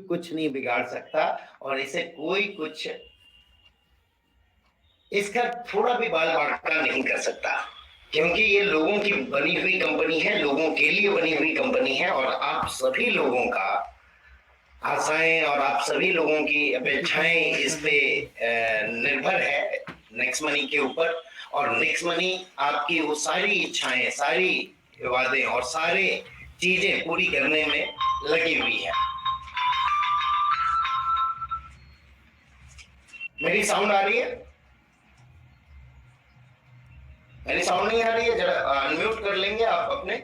कुछ नहीं बिगाड़ सकता और इसे कोई कुछ इसका थोड़ा भी बाल बांका नहीं कर सकता, क्योंकि ये लोगों की बनी हुई कंपनी है, लोगों के लिए बनी हुई कंपनी है और आप सभी लोगों का आशाएं और आप सभी लोगों की अपेक्षाएं इस पे निर्भर है नेक्स्ट मनी के ऊपर। और नेक्स्ट मनी आपकी वो सारी इच्छाएं, सारी वादे और सारे चीजें पूरी करने में लगी हुई है। मेरी साउंड आ रही है? मेरी साउंड नहीं आ रही है? जरा अनम्यूट कर लेंगे आप अपने,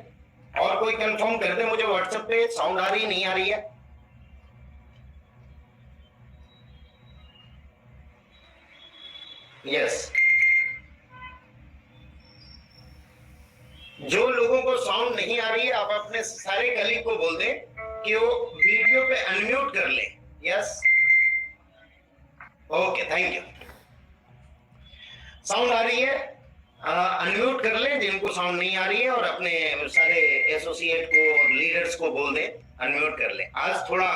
और कोई कंफर्म कर दे मुझे व्हाट्सएप पे साउंड आ रही नहीं आ रही है। यस, जो लोगों को साउंड नहीं आ रही है आप अपने सारे कलीग को बोल दें कि वो वीडियो पे अनम्यूट कर लें। Yes, okay, thank you. Sound आ रही है? अनम्यूट कर लें जिनको साउंड नहीं आ रही है, और अपने सारे एसोसिएट को और लीडर्स को बोल दें अनम्यूट कर लें। आज थोड़ा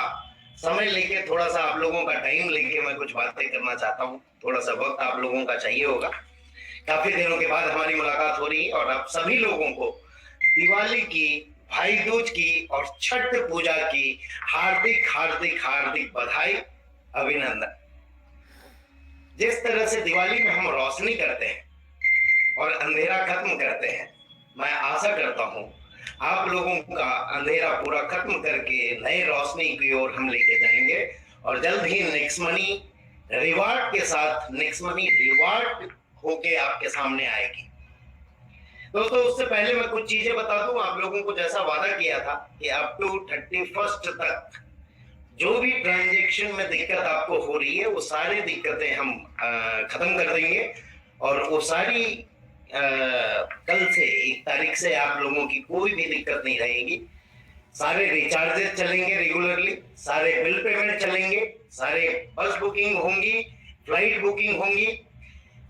समय लेके, थोड़ा सा आप लोगों का टाइम लेके मैं कुछ बातें करना चाहता हूँ। थोड़ा सा वक्त आप लोगों का चाहिए होगा, काफी दिनों के बाद हमारी मुलाकात हो रही है और आप सभी लोगों को दिवाली की, भाई दूज की और छठ पूजा की हार्दिक हार्दिक हार्दिक बधाई, अभिनंदन। जिस तरह से दिवाली में हम रोशनी करते हैं और अंधेरा खत्म करते हैं, मैं आशा करता हूं आप लोगों का अंधेरा पूरा खत्म करके नए रोशनी की ओर हम लेके जाएंगे और जल्द ही नेक्स्ट मनी रिवार्ड के साथ, नेक्स्ट मनी रिवार्ड होके आपके सामने आएगी। दोस्तों, उससे पहले मैं कुछ चीजें बता दूं आप लोगों को। जैसा वादा किया था कि अप टू 31 तक जो भी ट्रांजैक्शन में दिक्कत आपको हो रही है वो सारी दिक्कतें हम खत्म कर देंगे और वो सारी कल से 1 तारीख से आप लोगों की कोई भी दिक्कत नहीं रहेगी। सारे रिचार्जेस चलेंगे रेगुलरली, सारे बिल पेमेंट चलेंगे, सारे बस बुकिंग होंगी, फ्लाइट बुकिंग होंगी।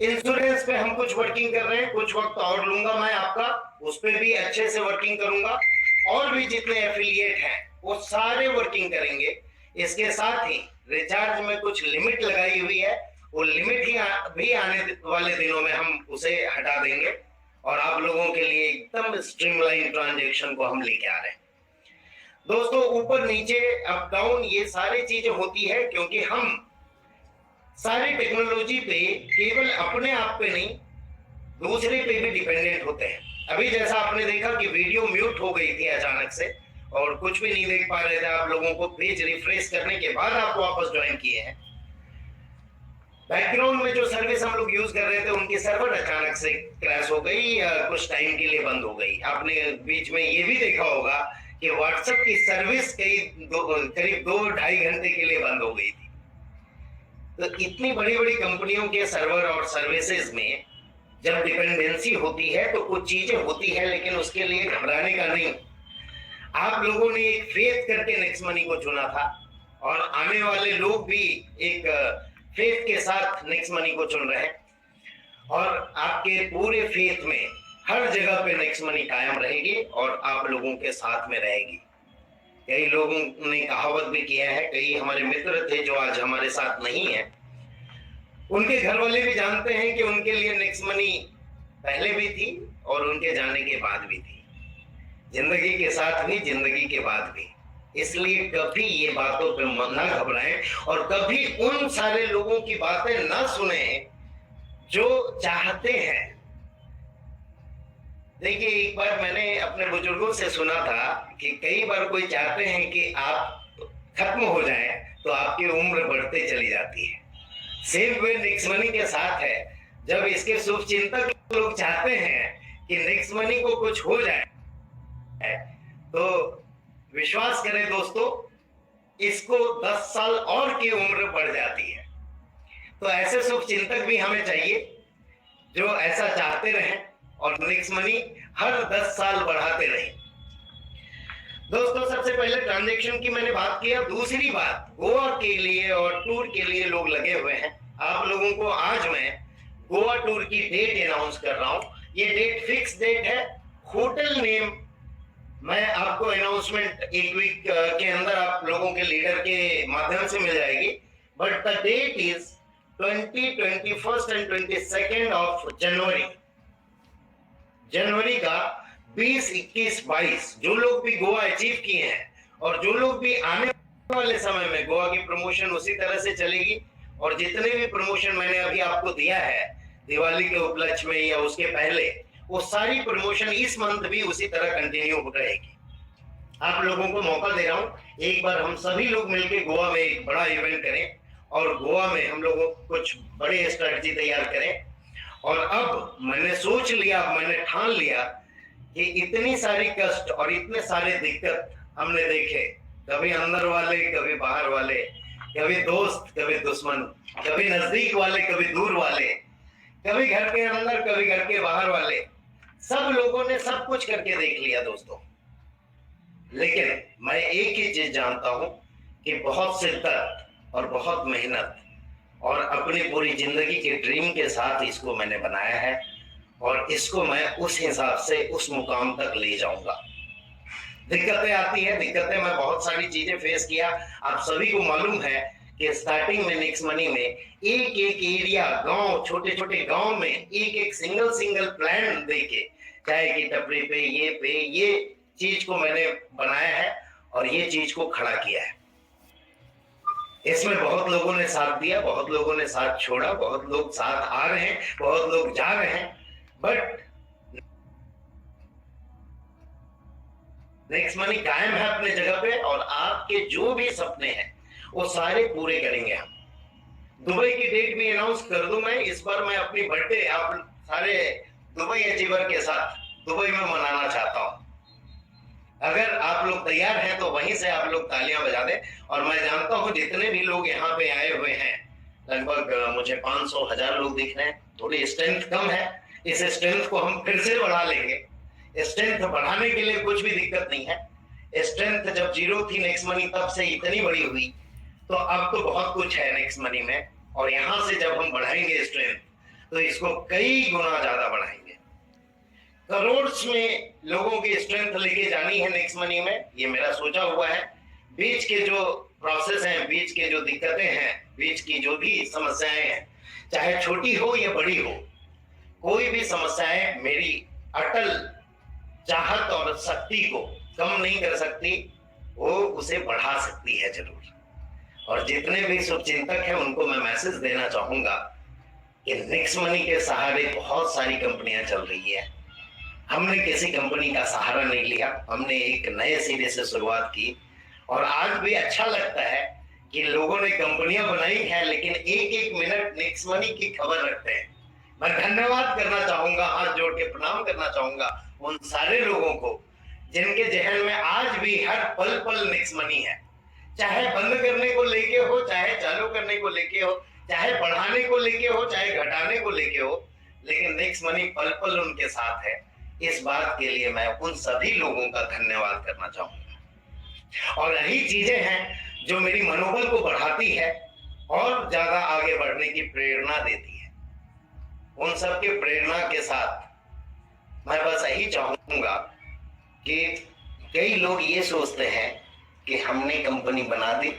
इंश्योरेंस पे हम कुछ वर्किंग कर रहे हैं, कुछ वक्त और लूंगा मैं आपका, उस पर भी अच्छे से वर्किंग करूंगा। और भी जितने एफिलिएट हैं वो सारे वर्किंग करेंगे। इसके साथ ही रिचार्ज में कुछ लिमिट लगाई हुई है, वो लिमिट ही भी आने वाले दिनों में हम उसे हटा देंगे और आप लोगों के लिए एकदम स्ट्रीमलाइन ट्रांजैक्शन को हम लेके आ रहे हैं। दोस्तों, ऊपर नीचे अप डाउन ये सारी चीजें होती है क्योंकि हम सारी टेक्नोलॉजी पे केवल अपने आप पे नहीं, दूसरे पे भी डिपेंडेंट होते हैं। अभी जैसा आपने देखा कि वीडियो म्यूट हो गई थी अचानक से और कुछ भी नहीं देख पा रहे थे आप लोगों को, पेज रिफ्रेश करने के बाद आप वापस ज्वाइन किए हैं। बैकग्राउंड में जो सर्विस हम लोग यूज कर रहे थे उनकी सर्वर अचानक से क्रैश हो गई या कुछ टाइम के लिए बंद हो गई। आपने बीच में ये भी देखा होगा कि व्हाट्सएप की सर्विस करीब 2-2.5 घंटे के लिए बंद हो गई थी। तो इतनी बड़ी बड़ी कंपनियों के सर्वर और सर्विसेज में जब डिपेंडेंसी होती है तो कुछ चीजें होती है, लेकिन उसके लिए घबराने का नहीं। आप लोगों ने एक फेथ करके नेक्स्ट मनी को चुना था और आने वाले लोग भी एक फेथ के साथ नेक्स्ट मनी को चुन रहे हैं और आपके पूरे फेथ में हर जगह पे नेक्स्ट मनी कायम रहेगी और आप लोगों के साथ में रहेगी। कई लोगों ने कहावत भी किया है, कई हमारे मित्र थे जो आज हमारे साथ नहीं है, उनके घर वाले भी जानते हैं कि उनके लिए नेक्स्ट मनी पहले भी थी और उनके जाने के बाद भी थी, जिंदगी के साथ भी, जिंदगी के बाद भी। इसलिए कभी ये बातों पे ना घबराएं और कभी उन सारे लोगों की बातें ना सुने जो चाहते हैं। देखिए, एक बार मैंने अपने बुजुर्गों से सुना था कि कई बार कोई चाहते हैं कि आप खत्म हो जाएं तो आपकी उम्र बढ़ते चली जाती है। सेम वे नेक्स्ट मनी के साथ है। जब इसके शुभ चिंतक लोग चाहते हैं कि नेक्स्ट मनी को कुछ हो जाए तो विश्वास करें दोस्तों, इसको 10 साल और की उम्र बढ़ जाती है। तो ऐसे शुभ चिंतक भी हमें चाहिए जो ऐसा चाहते रहें और नेक्स्ट मनी हर 10 साल बढ़ाते रहें। दोस्तों, सबसे पहले ट्रांजैक्शन की मैंने बात किया। दूसरी बात, गोवा के लिए और टूर के लिए लोग लगे हुए हैं। आप लोगों को आज मैं गोवा टूर की डेट अनाउंस कर रहा हूं। ये डेट फिक्स डेट है। होटल नेम मैं आपको अनाउंसमेंट एक वीक के अंदर आप लोगों के लीडर के माध्यम से मिल जाएगी, but the date is 20, 21 and 22 of January. जनवरी का 20, 21, 22 जो लोग भी गोवा अचीव किए हैं और जो लोग भी आने वाले समय में गोवा की प्रमोशन उसी तरह से चलेगी, और जितने भी प्रमोशन मैंने अभी आपको दिया है दिवाली के उपलक्ष्य में या उसके पहले, वो सारी प्रमोशन इस मंथ भी उसी तरह कंटिन्यू रहेगी। आप लोगों को मौका दे रहा हूं, एक बार हम सभी लोग मिलकर गोवा में एक बड़ा इवेंट करें और गोवा में हम लोगों कुछ बड़े स्ट्रेटजी तैयार करें। और अब मैंने सोच लिया, मैंने ठान लिया कि इतनी सारी कष्ट और इतने सारे दिक्कत हमने देखे, कभी अंदर वाले कभी बाहर वाले, कभी दोस्त कभी दुश्मन, कभी नजदीक वाले कभी दूर वाले, कभी घर के अंदर कभी घर के बाहर वाले, सब लोगों ने सब कुछ करके देख लिया दोस्तों। लेकिन मैं एक ही चीज जानता हूं कि बहुत शिद्दत और बहुत मेहनत और अपनी पूरी जिंदगी के ड्रीम के साथ इसको मैंने बनाया है, और इसको मैं उस हिसाब से उस मुकाम तक ले जाऊंगा। दिक्कतें आती है, दिक्कतें मैं बहुत सारी चीजें फेस किया। आप सभी को मालूम है कि स्टार्टिंग में नेक्स्ट मनी में एक एक एरिया, गांव, छोटे छोटे गांव में एक एक सिंगल प्लान देके चाय की टपरी पे ये चीज को मैंने बनाया है और ये चीज को खड़ा किया है। इसमें बहुत लोगों ने साथ दिया, बहुत लोगों ने साथ छोड़ा, बहुत लोग साथ आ रहे हैं, बहुत लोग जा रहे हैं, बट नेक्स्ट मनी कायम है अपने जगह पे, और आपके जो भी सपने हैं वो सारे पूरे करेंगे हम। दुबई की डेट भी अनाउंस कर दूं मैं, इस बार मैं अपनी बर्थडे आप सारे दुबई अचीवर के साथ दुबई में मनाना चाहता हूं। अगर आप लोग तैयार हैं तो वहीं से आप लोग तालियां बजा दें। और मैं जानता हूं जितने भी लोग यहाँ पे आए हुए हैं, लगभग मुझे 500, 1000 लोग दिख रहे हैं। थोड़ी स्ट्रेंथ कम है, इस स्ट्रेंथ को हम फिर से बढ़ा लेंगे। स्ट्रेंथ बढ़ाने के लिए कुछ भी दिक्कत नहीं है। स्ट्रेंथ जब 0 थी नेक्स्ट मनी, तब से इतनी बड़ी हुई, तो अब तो बहुत कुछ है नेक्स्ट मनी में। और यहां से जब हम बढ़ाएंगे स्ट्रेंथ, तो इसको कई गुना ज्यादा बढ़ाएंगे। करोड़ में लोगों की स्ट्रेंथ लेके जानी है नेक्स्ट मनी में, ये मेरा सोचा हुआ है। बीच के जो प्रोसेस हैं, बीच के जो दिक्कतें हैं, बीच की जो भी समस्याएं हैं, चाहे छोटी हो या बड़ी हो, कोई भी समस्याएं मेरी अटल चाहत और शक्ति को कम नहीं कर सकती, वो उसे बढ़ा सकती है जरूर। और जितने भी शुभचिंतक हैं उनको मैं मैसेज देना चाहूंगा कि नेक्स्ट मनी के सहारे बहुत सारी कंपनियां चल रही है। हमने किसी कंपनी का सहारा नहीं लिया, हमने एक नए सिरे से शुरुआत की, और आज भी अच्छा लगता है कि लोगों ने कंपनियां बनाई है लेकिन एक एक मिनट नेक्स्ट मनी की खबर रखते हैं। मैं धन्यवाद करना चाहूंगा, हाथ जोड़ के प्रणाम करना चाहूंगा उन सारे लोगों को जिनके जहन में आज भी हर पल पल नेक्स्ट मनी है। चाहे बंद करने को लेके हो, चाहे चालू करने को लेके हो, चाहे बढ़ाने को लेके हो, चाहे घटाने को लेके हो, लेकिन नेक्स्ट मनी पल पल उनके साथ है। इस बात के लिए मैं उन सभी लोगों का धन्यवाद करना चाहूंगा। और यही चीजें हैं जो मेरी मनोबल को बढ़ाती है और ज्यादा आगे बढ़ने की प्रेरणा देती है। उन सब के प्रेरणा के साथ मैं बस यही चाहूंगा कि कई लोग ये सोचते हैं कि हमने कंपनी बना दी,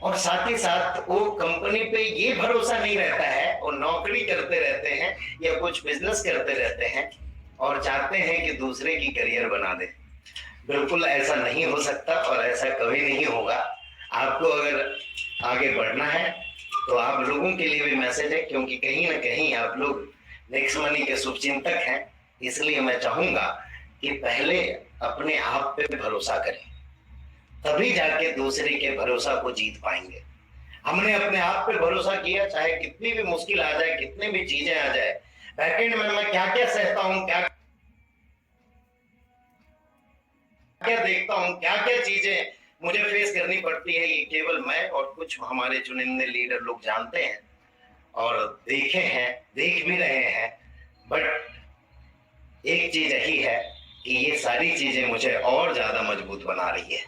और साथ ही साथ वो कंपनी पे ये भरोसा नहीं रहता है, वो नौकरी करते रहते हैं या कुछ बिजनेस करते रहते हैं और चाहते हैं कि दूसरे की करियर बना दे। बिल्कुल ऐसा नहीं हो सकता और ऐसा कभी नहीं होगा। आपको अगर आगे बढ़ना है तो आप लोगों के लिए भी मैसेज है, क्योंकि कहीं ना कहीं आप लोग नेक्स्ट मनी के शुभचिंतक हैं। इसलिए मैं चाहूंगा कि पहले अपने आप पे भरोसा करें, तभी जाके दूसरे के भरोसा को जीत पाएंगे। हमने अपने आप पे भरोसा किया, चाहे कितनी भी मुश्किल आ जाए, कितनी भी चीजें आ जाए, बैकेंड में मैं क्या क्या सहता हूँ, क्या क्या देखता हूँ, क्या क्या चीजें मुझे फेस करनी पड़ती है, ये केवल मैं और कुछ हमारे चुनिंदे लीडर लोग जानते हैं और देखे हैं, देख भी रहे हैं। बट एक चीज यही है कि ये सारी चीजें मुझे और ज्यादा मजबूत बना रही है,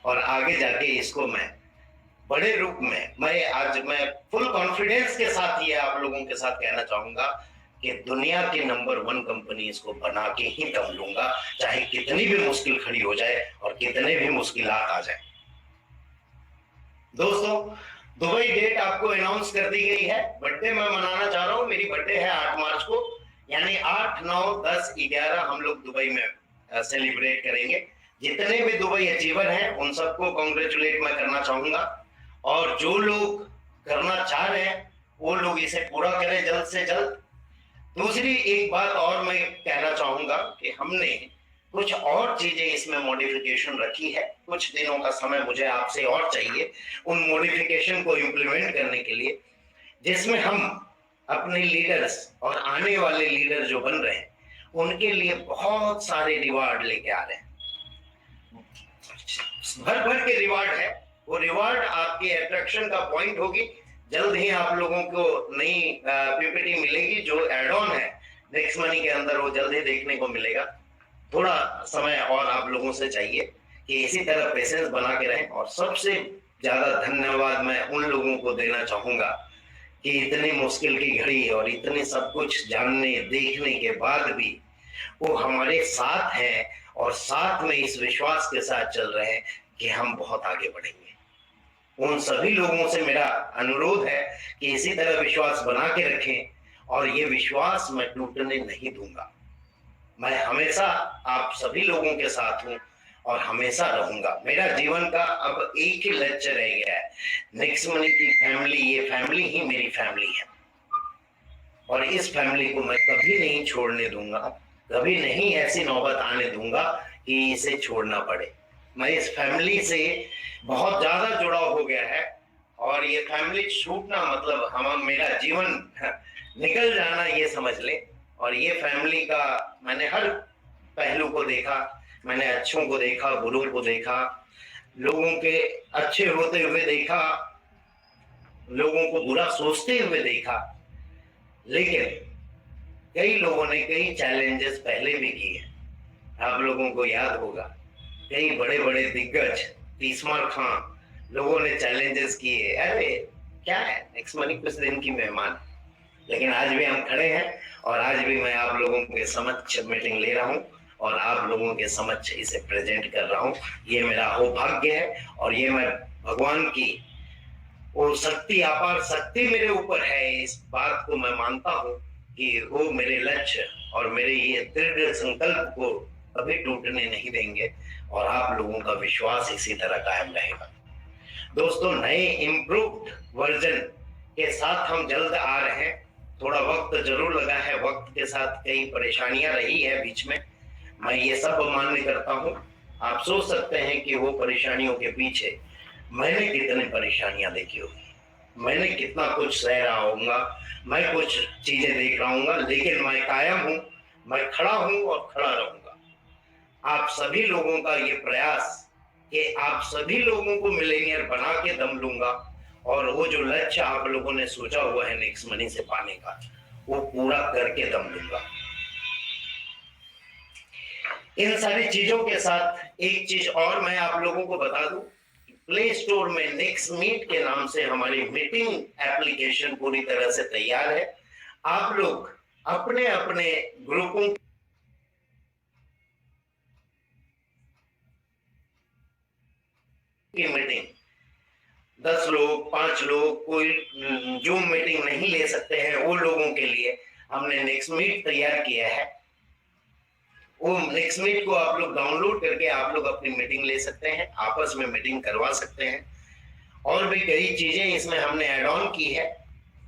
और आगे जाके इसको मैं बड़े रूप में मैं फुल कॉन्फिडेंस के साथ ये आप लोगों के साथ कहना चाहूंगा कि दुनिया की नंबर 1 कंपनी इसको बना के ही दम लूंगा, चाहे कितनी भी मुश्किल खड़ी हो जाए और कितने भी मुश्किलात आ जाए। दोस्तों, दुबई डेट आपको अनाउंस कर दी गई है। बर्थडे मैं मनाना चाह रहा हूँ। मेरी बर्थडे है 8 मार्च को, यानी 8, 9, 10, 11 हम लोग दुबई में सेलिब्रेट करेंगे। जितने भी दुबई अचीवर हैं उन सबको कॉन्ग्रेचुलेट मैं करना चाहूंगा, और जो लोग करना चाह रहे हैं वो लोग इसे पूरा करें जल्द से जल्द। दूसरी एक बात और मैं कहना चाहूंगा कि हमने कुछ और चीजें इसमें मॉडिफिकेशन रखी है। कुछ दिनों का समय मुझे आपसे और चाहिए उन मॉडिफिकेशन को इम्प्लीमेंट करने के लिए, जिसमें हम अपने लीडर्स और आने वाले लीडर जो बन रहे हैं उनके लिए बहुत सारे रिवार्ड लेके आ रहे हैं। भर भर के रिवार्ड है। वो रिवार्ड आपके अट्रैक्शन का पॉइंट होगी। जल्द ही आप लोगों को नई पीपीटी मिलेगी जो एड ऑन है नेक्स्ट मनी के अंदर, वो जल्द ही देखने को मिलेगा। थोड़ा समय और आप लोगों से चाहिए कि इसी तरह पेशेंस बना के रहें। और सबसे ज्यादा धन्यवाद मैं उन लोगों को देना चाहूंगा कि इतनी मुश्किल की घड़ी और इतने सब कुछ जानने देखने के बाद भी वो हमारे साथ हैं और साथ में इस विश्वास के साथ चल रहे हैं कि हम बहुत आगे बढ़ेंगे। उन सभी लोगों से मेरा अनुरोध है कि इसी तरह विश्वास बना के रखें, और ये विश्वास मैं टूटने नहीं दूंगा। मैं हमेशा आप सभी लोगों के साथ हूं और हमेशा रहूंगा। मेरा जीवन का अब एक ही लक्ष्य रह गया है, नेक्स्ट मनी की फैमिली, ये फैमिली ही मेरी फैमिली है और इस फैमिली को मैं कभी नहीं छोड़ने दूंगा। कभी नहीं ऐसी नौबत आने दूंगा कि इसे छोड़ना पड़े। मैं इस फैमिली से बहुत ज्यादा जुड़ाव हो गया है, और ये फैमिली छूटना मतलब मेरा जीवन निकल जाना, ये समझ ले। और ये फैमिली का मैंने हर पहलू को देखा। मैंने अच्छों को देखा, बुरों को देखा, लोगों के अच्छे होते हुए देखा, लोगों को बुरा सोचते हुए देखा। लेकिन कई लोगों ने कई चैलेंजेस पहले भी किए। आप लोगों को याद होगा, कई बड़े बड़े दिग्गज, तीसमार खां लोगों ने चैलेंजेस किए। अरे क्या है, नेक्स्ट मनी कुछ दिन की मेहमान, लेकिन आज भी हम खड़े हैं और आज भी मैं आप लोगों के समक्ष मीटिंग ले रहा हूं और आप लोगों के समक्ष इसे प्रेजेंट कर रहा हूं। ये मेरा सौभाग्य है और ये मैं भगवान की वो शक्ति, अपार शक्ति मेरे ऊपर है। इस बात को मैं मानता हूं कि वो मेरे लक्ष्य और मेरे ये दृढ़ संकल्प को कभी टूटने नहीं देंगे और आप लोगों का विश्वास इसी तरह कायम रहेगा। दोस्तों, नए इम्प्रूव्ड वर्जन के साथ हम जल्द आ रहे हैं। थोड़ा वक्त जरूर लगा है, वक्त के साथ कई परेशानियां रही है बीच में, मैं ये सब मान्य करता हूं। आप सोच सकते हैं कि वो परेशानियों के पीछे मैंने कितनी परेशानियां देखी होगी, मैंने कितना कुछ सह रहा होऊंगा, मैं कुछ चीजें देख रहा हूँ, लेकिन मैं कायम हूं, मैं खड़ा हूं और खड़ा रहूंगा। आप सभी लोगों का ये प्रयास कि आप सभी लोगों को मिलेनियर बना के दम लूंगा, और वो जो लक्ष्य आप लोगों ने सोचा हुआ है नेक्स्ट मनी से पाने का, वो पूरा करके दम लूंगा। इन सारी चीजों के साथ एक चीज और मैं आप लोगों को बता दूं, प्ले स्टोर में नेक्स्ट मीट के नाम से हमारी मीटिंग एप्लीकेशन पूरी तरह से तैयार है। आप लोग अपने अपने ग्रुपों की मीटिंग, 10 लोग, 5 लोग, कोई जूम मीटिंग नहीं ले सकते हैं, वो लोगों के लिए हमने नेक्स्ट मीट तैयार किया है। वो नेक्स्ट मीट को आप लोग डाउनलोड करके आप लोग अपनी मीटिंग ले सकते हैं, आपस में मीटिंग करवा सकते हैं। और भी कई चीजें इसमें हमने ऐड ऑन की है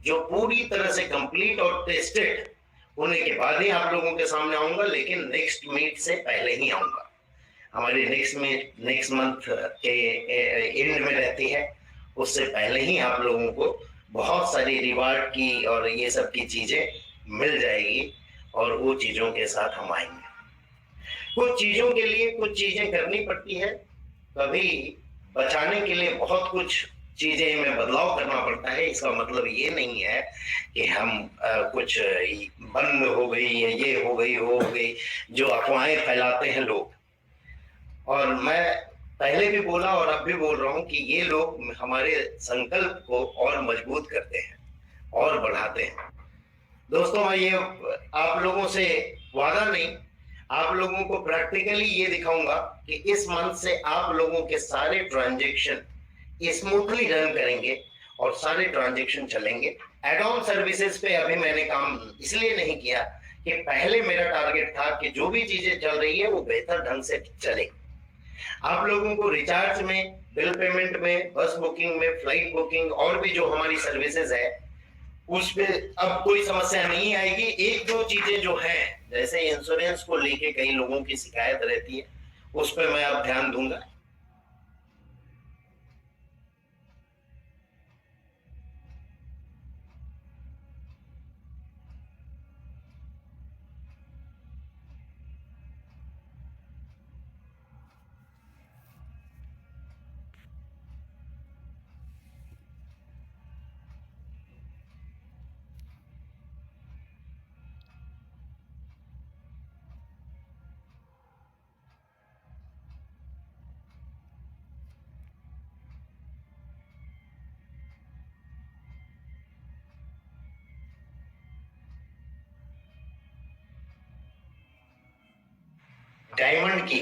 जो पूरी तरह से कंप्लीट और टेस्टेड होने के बाद ही आप लोगों के सामने आऊंगा, लेकिन नेक्स्ट मीट से पहले ही आऊंगा। हमारी नेक्स्ट मीट नेक्स्ट मंथ के एंड में रहती है, उससे पहले ही आप लोगों को बहुत सारी रिवार्ड की और ये सब की चीजें मिल जाएगी, और वो चीजों के साथ हम आएंगे। कुछ चीजों के लिए कुछ चीजें करनी पड़ती है, कभी बचाने के लिए बहुत कुछ चीजें में बदलाव करना पड़ता है। इसका मतलब ये नहीं है कि हम कुछ बंद हो गई, ये हो गई, वो हो गई, जो अफवाहें फैलाते हैं लोग। और मैं पहले भी बोला और अब भी बोल रहा हूं कि ये लोग हमारे संकल्प को और मजबूत करते हैं और बढ़ाते हैं। दोस्तों मैं ये आप लोगों से वादा नहीं, आप लोगों को प्रैक्टिकली ये दिखाऊंगा कि इस मंथ से आप लोगों के सारे ट्रांजैक्शन स्मूथली रन करेंगे और सारे ट्रांजैक्शन चलेंगे। एड ऑन सर्विसेज पे अभी मैंने काम इसलिए नहीं किया कि पहले मेरा टारगेट था कि जो भी चीजें चल रही है वो बेहतर ढंग से चले। आप लोगों को रिचार्ज में, बिल पेमेंट में, बस बुकिंग में, फ्लाइट बुकिंग और भी जो हमारी सर्विसेज है उस पे अब कोई समस्या नहीं आएगी। एक दो चीजें जो हैं जैसे इंश्योरेंस को लेके कई लोगों की शिकायत रहती है, उस पर मैं अब ध्यान दूंगा। डायमंड की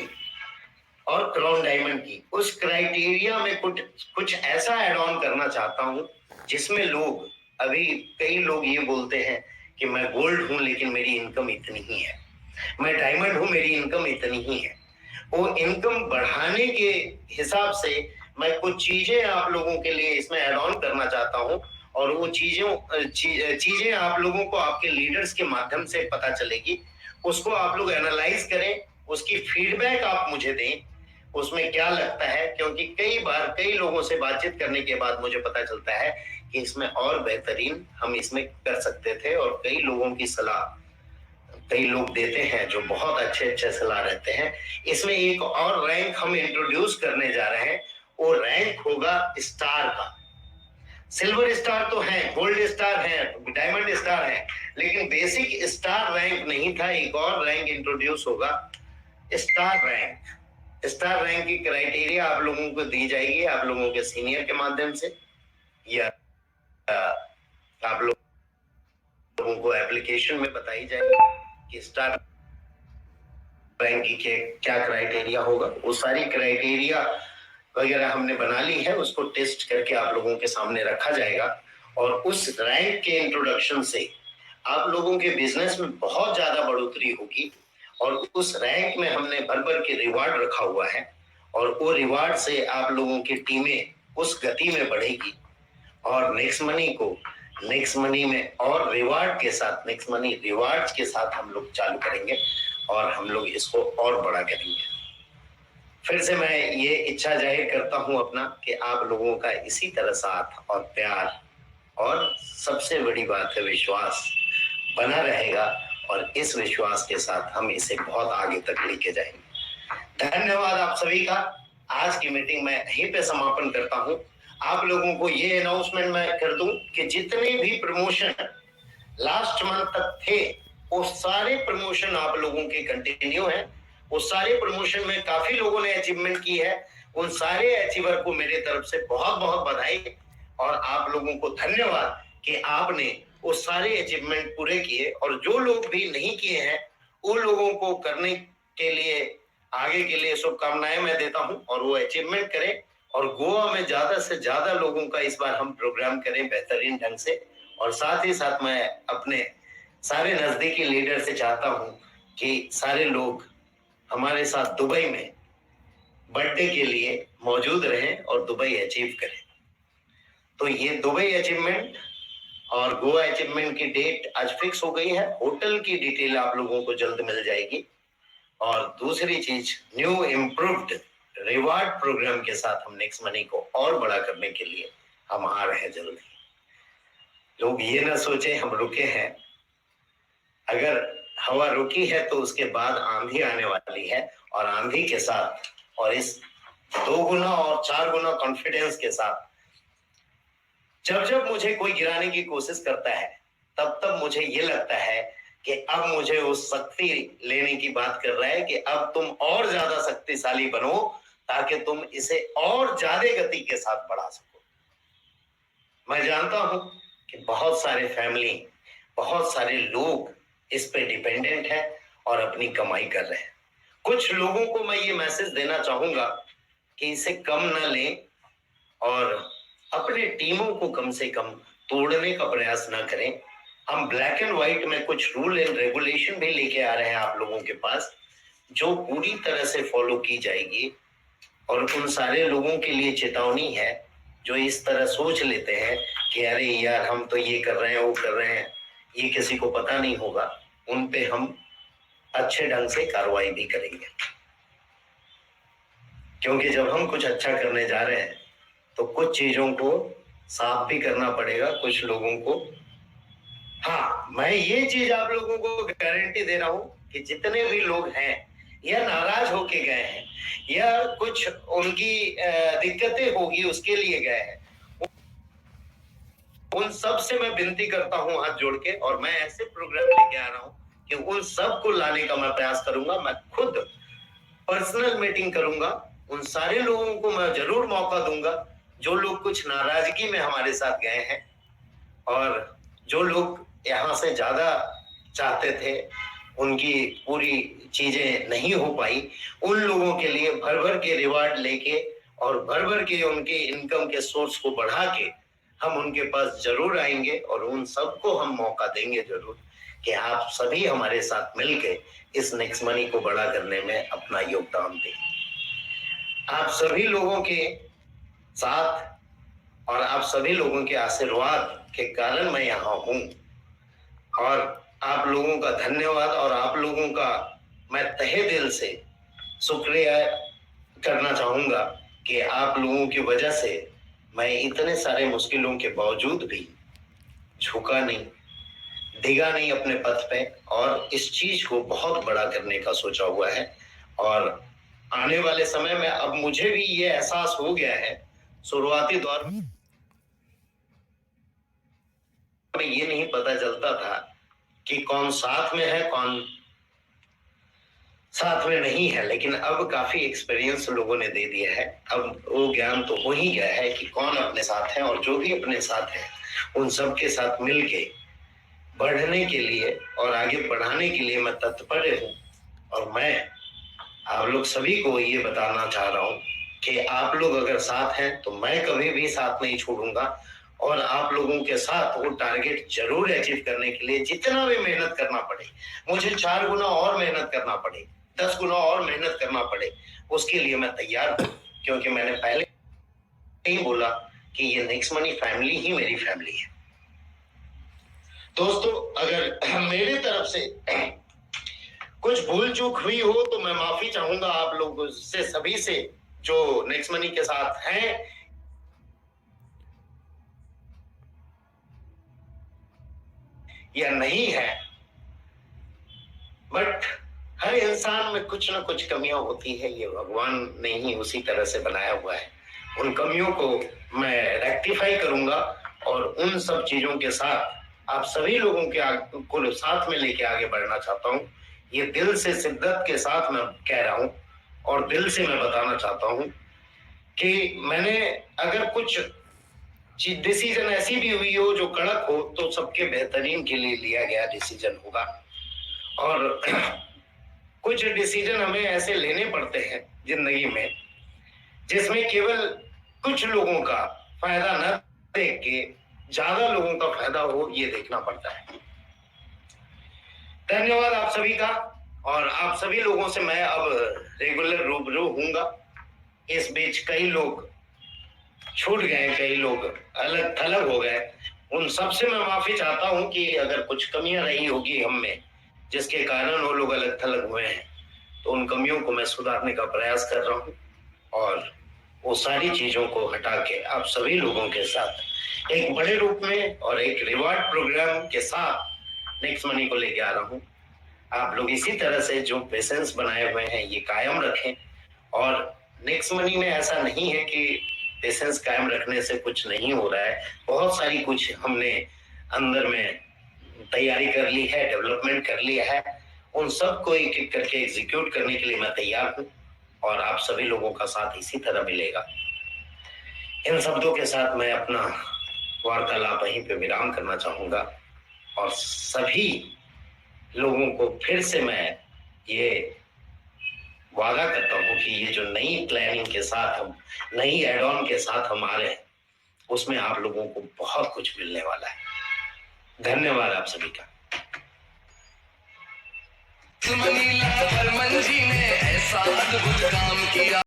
और क्राउन डायमंड की उस क्राइटेरिया में कुछ कुछ ऐसा ऐड ऑन करना चाहता हूं जिसमें लोग, अभी कई लोग ये बोलते हैं कि मैं गोल्ड हूं लेकिन मेरी इनकम इतनी ही है, मैं डायमंड हूं मेरी इनकम इतनी ही है। वो इनकम बढ़ाने के हिसाब से मैं कुछ चीजें आप लोगों के लिए इसमें ऐड ऑन करना चाहता हूं और वो चीजें आप लोगों को आपके लीडर्स के माध्यम से पता चलेगी। उसको आप लोग एनालाइज करें, उसकी फीडबैक आप मुझे दें, उसमें क्या लगता है, क्योंकि कई बार कई लोगों से बातचीत करने के बाद मुझे पता चलता है कि इसमें और बेहतरीन हम इसमें कर सकते थे। और कई लोगों की सलाह कई लोग देते हैं जो बहुत अच्छे अच्छे सलाह रहते हैं। इसमें एक और रैंक हम इंट्रोड्यूस करने जा रहे हैं, वो रैंक होगा स्टार का। सिल्वर स्टार तो है, गोल्ड स्टार है, डायमंड स्टार है, लेकिन बेसिक स्टार रैंक नहीं था। एक और रैंक इंट्रोड्यूस होगा, स्टार रैंक। स्टार रैंक की क्राइटेरिया आप लोगों को दी जाएगी आप लोगों के सीनियर के माध्यम से, या आप लोगों को एप्लीकेशन में बताई जाएगी कि स्टार रैंक के क्या क्राइटेरिया होगा। वो सारी क्राइटेरिया वगैरह हमने बना ली है, उसको टेस्ट करके आप लोगों के सामने रखा जाएगा और उस रैंक के इंट्रोडक्शन से आप लोगों के बिजनेस में बहुत ज्यादा बढ़ोतरी होगी। और उस रैंक में हमने भर भर के रिवार्ड रखा हुआ है और वो रिवार्ड से आप लोगों की टीमें उस गति में बढ़ेगी और नेक्स्ट मनी में और रिवार्ड के साथ, नेक्स्ट मनी रिवार्ड्स के साथ हम लोग चालू करेंगे और हम लोग इसको और बड़ा करेंगे। फिर से मैं ये इच्छा जाहिर करता हूं अपना कि आप लोगों का इसी तरह साथ और प्यार और सबसे बड़ी बात है विश्वास बना रहेगा और इस विश्वास के साथ हम इसे बहुत आगे तक लेके जाएंगे। धन्यवाद आप सभी का। आज की मीटिंग मैं यहीं पे समापन करता हूं। आप लोगों को ये अनाउंसमेंट मैं कर दूं कि जितने भी प्रमोशन लास्ट मंथ तक थे वो सारे प्रमोशन आप लोगों के कंटिन्यू हैं। वो सारे प्रमोशन में काफी लोगों ने अचीवमेंट की है। उन सारे अचीवर को मेरे तरफ से बहुत बहुत बधाई और आप लोगों को धन्यवाद कि आपने वो सारे अचीवमेंट पूरे किए और जो लोग भी नहीं किए हैं उन लोगों को करने के लिए आगे के लिए शुभकामनाएं मैं देता हूं और वो अचीवमेंट करें और गोवा में ज्यादा से ज्यादा लोगों का इस बार हम प्रोग्राम करें बेहतरीन ढंग से। और साथ ही साथ मैं अपने सारे नजदीकी लीडर से चाहता हूं कि सारे लोग हमारे साथ दुबई में बर्थडे के लिए मौजूद रहें और दुबई अचीव करें। तो ये दुबई अचीवमेंट और गोवा अचीवमेंट की डेट आज फिक्स हो गई है। होटल की डिटेल आप लोगों को जल्द मिल जाएगी और दूसरी चीज न्यू इम्प्रूव्ड रिवार्ड प्रोग्राम के साथ हम नेक्स्ट मनी को और बड़ा करने के लिए हम आ रहे हैं जल्दी। लोग ये ना सोचे हम रुके हैं, अगर हवा रुकी है तो उसके बाद आंधी आने वाली है और आंधी के साथ और इस 2 गुना और 4 गुना कॉन्फिडेंस के साथ जब जब मुझे कोई गिराने की कोशिश करता है तब तब मुझे ये लगता है कि अब मुझे उस शक्ति लेने की बात कर रहा है कि अब तुम और ज्यादा शक्तिशाली बनो ताकि तुम इसे और ज्यादा गति के साथ बढ़ा सको। मैं जानता हूं कि बहुत सारे फैमिली बहुत सारे लोग इस पे डिपेंडेंट हैं और अपनी कमाई कर रहे हैं। कुछ लोगों को मैं ये मैसेज देना चाहूंगा कि इसे कम न लें और अपने टीमों को कम से कम तोड़ने का प्रयास न करें। हम ब्लैक एंड व्हाइट में कुछ रूल एंड रेगुलेशन भी लेके आ रहे हैं आप लोगों के पास, जो पूरी तरह से फॉलो की जाएगी। और उन सारे लोगों के लिए चेतावनी है जो इस तरह सोच लेते हैं कि अरे यार हम तो ये कर रहे हैं वो कर रहे हैं, ये किसी को पता नहीं होगा। उन पे हम अच्छे ढंग से कार्रवाई भी करेंगे, क्योंकि जब हम कुछ अच्छा करने जा रहे हैं तो कुछ चीजों को साफ भी करना पड़ेगा कुछ लोगों को। हाँ, मैं ये चीज आप लोगों को गारंटी दे रहा हूं कि जितने भी लोग हैं या नाराज होके गए हैं या कुछ उनकी दिक्कतें होगी उसके लिए गए हैं, उन सब से मैं विनती करता हूं हाथ जोड़ के, और मैं ऐसे प्रोग्राम लेके आ रहा हूं कि उन सब को लाने का मैं प्रयास करूंगा। मैं खुद पर्सनल मीटिंग करूंगा, उन सारे लोगों को मैं जरूर मौका दूंगा जो लोग कुछ नाराजगी में हमारे साथ गए हैं और जो लोग यहाँ से ज्यादा चाहते थे, उनकी पूरी चीजें नहीं हो पाई। उन लोगों के लिए भर भर के रिवार्ड लेके और भर भर के उनके इनकम के सोर्स को बढ़ा के हम उनके पास जरूर आएंगे और उन सबको हम मौका देंगे जरूर कि आप सभी हमारे साथ मिलके इस नेक्स्ट मनी को बड़ा करने में अपना योगदान दें। आप सभी लोगों के साथ और आप सभी लोगों के आशीर्वाद के कारण मैं यहाँ हूँ, और आप लोगों का धन्यवाद और आप लोगों का मैं तहे दिल से शुक्रिया करना चाहूंगा कि आप लोगों की वजह से मैं इतने सारे मुश्किलों के बावजूद भी झुका नहीं, डिगा नहीं अपने पथ पे, और इस चीज को बहुत बड़ा करने का सोचा हुआ है। और आने वाले समय में अब मुझे भी ये एहसास हो गया है, शुरुआती दौर में ये नहीं पता चलता था कि कौन साथ में है कौन साथ में नहीं है, लेकिन अब काफी एक्सपीरियंस लोगों ने दे दिया है। अब वो ज्ञान तो हो ही गया है कि कौन अपने साथ है, और जो भी अपने साथ है उन सब के साथ मिलके बढ़ने के लिए और आगे बढ़ाने के लिए मैं तत्पर हूँ। और मैं आप लोग सभी को ये बताना चाह रहा हूँ कि आप लोग अगर साथ हैं तो मैं कभी भी साथ नहीं छोड़ूंगा, और आप लोगों के साथ वो टारगेट जरूर अचीव करने के लिए जितना भी मेहनत करना पड़े, मुझे 4 गुना और मेहनत करना पड़े, 10 गुना और मेहनत करना पड़े, उसके लिए मैं तैयार हूँ। क्योंकि मैंने पहले ही बोला कि ये नेक्स्ट मनी फैमिली ही मेरी फैमिली है। दोस्तों, अगर मेरी तरफ से कुछ भूल चूक हुई हो तो मैं माफी चाहूंगा आप लोगों से, सभी से जो नेक्स्ट मनी के साथ हैं या नहीं है। बट हर इंसान में कुछ ना कुछ कमियां होती है, ये भगवान ने ही उसी तरह से बनाया हुआ है। उन कमियों को मैं रेक्टिफाई करूंगा और उन सब चीजों के साथ आप सभी लोगों के को साथ में लेके आगे बढ़ना चाहता हूँ। ये दिल से शिद्दत के साथ मैं कह रहा हूँ और दिल से मैं बताना चाहता हूँ कि मैंने अगर कुछ डिसीजन ऐसी भी हुई हो जो कड़क हो तो सबके बेहतरीन के लिए लिया गया डिसीजन होगा। और कुछ डिसीजन हमें ऐसे लेने पड़ते हैं जिंदगी में जिसमें केवल कुछ लोगों का फायदा न देख के ज्यादा लोगों का फायदा हो, ये देखना पड़ता है। धन्यवाद आप सभी का, और आप सभी लोगों से मैं अब रेगुलर रूबरू हूंगा। इस बीच कई लोग छूट गए, कई लोग अलग थलग हो गए, उन सब से मैं माफी चाहता हूं कि अगर कुछ कमियां रही होगी हम में जिसके कारण वो लोग अलग थलग हुए हैं, तो उन कमियों को मैं सुधारने का प्रयास कर रहा हूं और वो सारी चीजों को हटा के आप सभी लोगों के साथ एक बड़े रूप में और एक रिवार्ड प्रोग्राम के साथ नेक्स्ट मनी को लेके आ रहा हूं। आप लोग इसी तरह से जो पेशेंस बनाए हुए हैं ये कायम रखें, और नेक्स्ट मनी में ऐसा नहीं है कि पेशेंस कायम रखने से कुछ नहीं हो रहा है। बहुत सारी कुछ हमने अंदर में तैयारी कर ली है, डेवलपमेंट कर लिया है, उन सब को एक एक करके एग्जीक्यूट करने के लिए मैं तैयार हूँ और आप सभी लोगों का साथ इसी तरह मिलेगा। इन शब्दों के साथ मैं अपना वार्तालाप वहीं पे विराम करना चाहूंगा और सभी लोगों को फिर से मैं ये वादा करता हूं कि ये जो नई प्लानिंग के साथ हम नई एड ऑन के साथ हम आ रहे हैं उसमें आप लोगों को बहुत कुछ मिलने वाला है। धन्यवाद आप सभी का। बर्मन जी ने ऐसा अद्भुत काम किया।